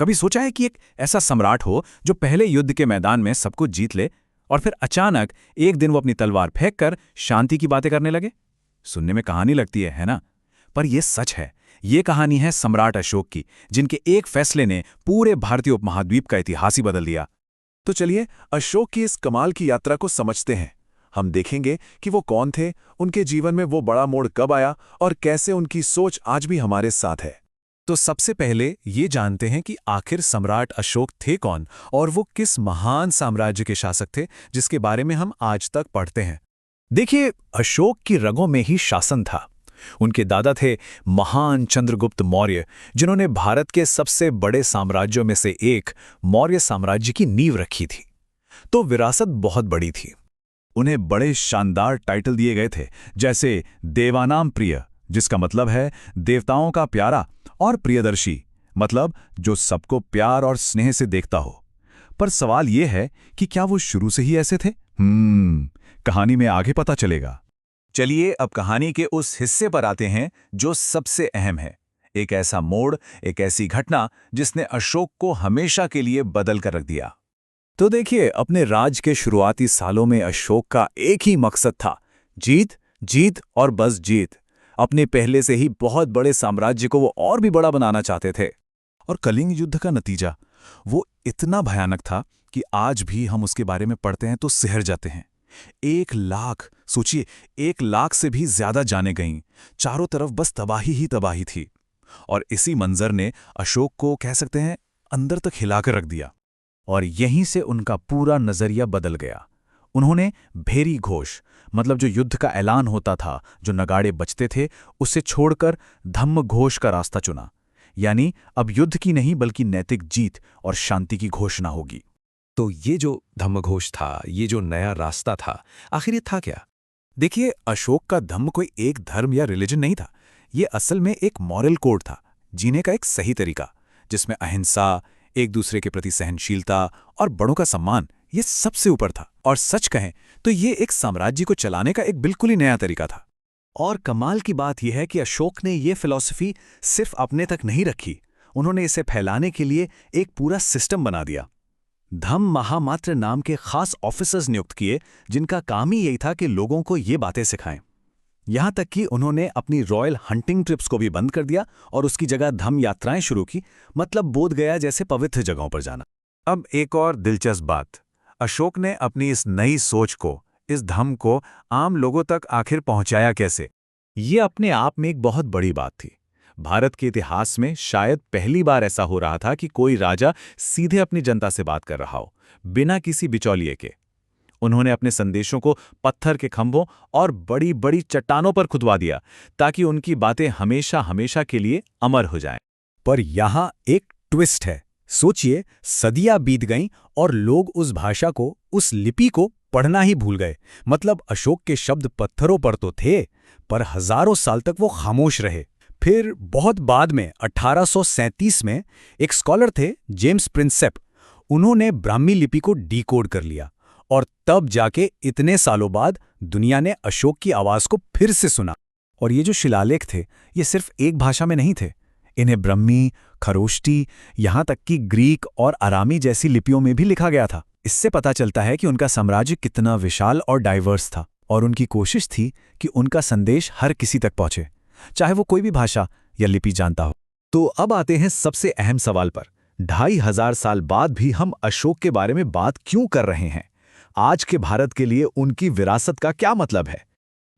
कभी सोचा है कि एक ऐसा सम्राट हो जो पहले युद्ध के मैदान में सबको जीत ले और फिर अचानक एक दिन वो अपनी तलवार फेंक कर शांति की बातें करने लगे? सुनने में कहानी लगती है ना? पर यह सच है। ये कहानी है सम्राट अशोक की, जिनके एक फैसले ने पूरे भारतीय उपमहाद्वीप का इतिहास ही बदल दिया। तो चलिए अशोक की इस कमाल की यात्रा को समझते हैं। हम देखेंगे कि वो कौन थे, उनके जीवन में वो बड़ा मोड़ कब आया और कैसे उनकी सोच आज भी हमारे साथ है। तो सबसे पहले ये जानते हैं कि आखिर सम्राट अशोक थे कौन और वो किस महान साम्राज्य के शासक थे जिसके बारे में हम आज तक पढ़ते हैं। देखिए, अशोक की रगों में ही शासन था। उनके दादा थे महान चंद्रगुप्त मौर्य, जिन्होंने भारत के सबसे बड़े साम्राज्यों में से एक मौर्य साम्राज्य की नींव रखी थी। तो विरासत बहुत बड़ी थी। उन्हें बड़े शानदार टाइटल दिए गए थे, जैसे देवानाम प्रिय, जिसका मतलब है देवताओं का प्यारा, और प्रियदर्शी, मतलब जो सबको प्यार और स्नेह से देखता हो। पर सवाल यह है कि क्या वो शुरू से ही ऐसे थे? कहानी में आगे पता चलेगा। चलिए अब कहानी के उस हिस्से पर आते हैं जो सबसे अहम है। एक ऐसा मोड़, एक ऐसी घटना जिसने अशोक को हमेशा के लिए बदल कर रख दिया। तो देखिए, अपने राज के शुरुआती सालों में अशोक का एक ही मकसद था, जीत, जीत और बस जीत। अपने पहले से ही बहुत बड़े साम्राज्य को वो और भी बड़ा बनाना चाहते थे। और कलिंग युद्ध का नतीजा वो इतना भयानक था कि आज भी हम उसके बारे में पढ़ते हैं तो सिहर जाते हैं। 1 लाख, सोचिए, 1 लाख से भी ज्यादा जानें गईं। चारों तरफ बस तबाही ही तबाही थी। और इसी मंजर ने अशोक को, कह सकते हैं, अंदर तक हिलाकर रख दिया। और यहीं से उनका पूरा नजरिया बदल गया। उन्होंने भेरी घोष, मतलब जो युद्ध का ऐलान होता था, जो नगाड़े बजते थे, उसे छोड़कर धम्म घोष का रास्ता चुना। यानी अब युद्ध की नहीं बल्कि नैतिक जीत और शांति की घोषणा होगी। तो ये जो धम्मघोष था, ये जो नया रास्ता था, आखिर ये था क्या? देखिए, अशोक का धम्म कोई एक धर्म या रिलीजन नहीं था। ये असल में एक मॉरल कोड था, जीने का एक सही तरीका, जिसमें अहिंसा, एक दूसरे के प्रति सहनशीलता और बड़ों का सम्मान ये सबसे ऊपर था। और सच कहें तो ये एक साम्राज्य को चलाने का एक बिल्कुल ही नया तरीका था। और कमाल की बात यह है कि अशोक ने ये फिलॉसफी सिर्फ अपने तक नहीं रखी, उन्होंने इसे फैलाने के लिए एक पूरा सिस्टम बना दिया। धम्म महामात्र नाम के खास ऑफिसर्स नियुक्त किए, जिनका काम ही यही था कि लोगों को ये बातें सिखाएं। यहां तक कि उन्होंने अपनी रॉयल हंटिंग ट्रिप्स को भी बंद कर दिया और उसकी जगह धम्म यात्राएं शुरू की, मतलब बोधगया जैसे पवित्र जगहों पर जाना। अब एक और दिलचस्प बात, अशोक ने अपनी इस नई सोच को, इस धम्म को आम लोगों तक आखिर पहुंचाया कैसे? ये अपने आप में एक बहुत बड़ी बात थी। भारत के इतिहास में शायद पहली बार ऐसा हो रहा था कि कोई राजा सीधे अपनी जनता से बात कर रहा हो, बिना किसी बिचौलिए के। उन्होंने अपने संदेशों को पत्थर के खंभों और बड़ी बड़ी चट्टानों पर खुदवा दिया, ताकि उनकी बातें हमेशा हमेशा के लिए अमर हो जाएं। पर यहां एक ट्विस्ट है। सोचिए, सदियां बीत गईं और लोग उस भाषा को, उस लिपि को पढ़ना ही भूल गए। मतलब अशोक के शब्द पत्थरों पर तो थे, पर हजारों साल तक वो खामोश रहे। फिर बहुत बाद में 1837 में एक स्कॉलर थे, जेम्स प्रिंसेप। उन्होंने ब्राह्मी लिपि को डीकोड कर लिया और तब जाके इतने सालों बाद दुनिया ने अशोक की आवाज को फिर से सुना। और ये जो शिलालेख थे, ये सिर्फ एक भाषा में नहीं थे। इन्हें ब्रह्मी, खरोष्टी, यहां तक कि ग्रीक और अरामी जैसी लिपियों में भी लिखा गया था। इससे पता चलता है कि उनका साम्राज्य कितना विशाल और डाइवर्स था, और उनकी कोशिश थी कि उनका संदेश हर किसी तक पहुंचे, चाहे वो कोई भी भाषा या लिपि जानता हो। तो अब आते हैं सबसे अहम सवाल पर। 2500 साल बाद भी हम अशोक के बारे में बात क्यों कर रहे हैं? आज के भारत के लिए उनकी विरासत का क्या मतलब है?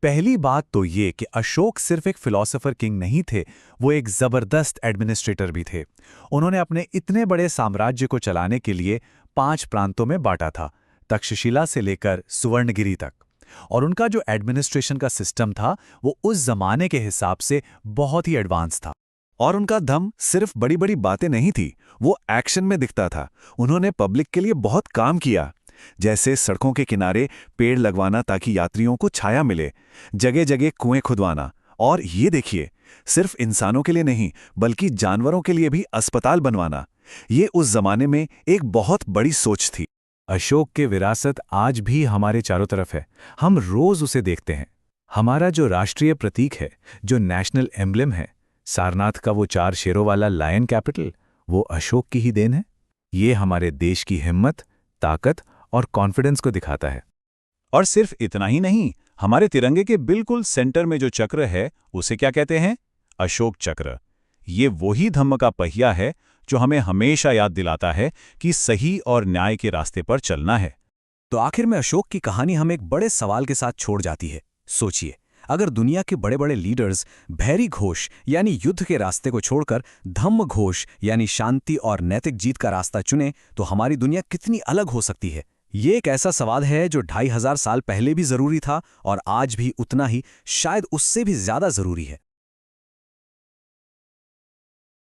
पहली बात तो ये कि अशोक सिर्फ एक फिलॉसफर किंग नहीं थे, वो एक जबरदस्त एडमिनिस्ट्रेटर भी थे। उन्होंने अपने इतने बड़े साम्राज्य को चलाने के लिए 5 प्रांतों में बांटा था, तक्षशिला से लेकर सुवर्णगिरी तक। और उनका जो एडमिनिस्ट्रेशन का सिस्टम था, वो उस जमाने के हिसाब से बहुत ही एडवांस था। और उनका धम्म सिर्फ बड़ी बड़ी बातें नहीं थी, वो एक्शन में दिखता था। उन्होंने पब्लिक के लिए बहुत काम किया, जैसे सड़कों के किनारे पेड़ लगवाना ताकि यात्रियों को छाया मिले, जगह जगह कुएं खुदवाना, और ये देखिए, सिर्फ इंसानों के लिए नहीं बल्कि जानवरों के लिए भी अस्पताल बनवाना। ये उस जमाने में एक बहुत बड़ी सोच थी। अशोक के विरासत आज भी हमारे चारों तरफ है, हम रोज उसे देखते हैं। हमारा जो राष्ट्रीय प्रतीक है, जो नेशनल एम्ब्लेम है, सारनाथ का वो 4 शेरों वाला लायन कैपिटल, वो अशोक की ही देन है। ये हमारे देश की हिम्मत, ताकत और कॉन्फिडेंस को दिखाता है। और सिर्फ इतना ही नहीं, हमारे तिरंगे के बिल्कुल सेंटर में जो चक्र है उसे क्या कहते हैं? अशोक चक्र। ये वही धम्म का पहिया है जो हमें हमेशा याद दिलाता है कि सही और न्याय के रास्ते पर चलना है। तो आखिर में अशोक की कहानी हमें एक बड़े सवाल के साथ छोड़ जाती है। सोचिए, अगर दुनिया के बड़े बड़े लीडर्स भैरी घोष यानी युद्ध के रास्ते को छोड़कर धम्म घोष यानी शांति और नैतिक जीत का रास्ता चुने तो हमारी दुनिया कितनी अलग हो सकती है? ये एक ऐसा सवाल है जो 2500 साल पहले भी जरूरी था और आज भी उतना ही, शायद उससे भी ज्यादा जरूरी है।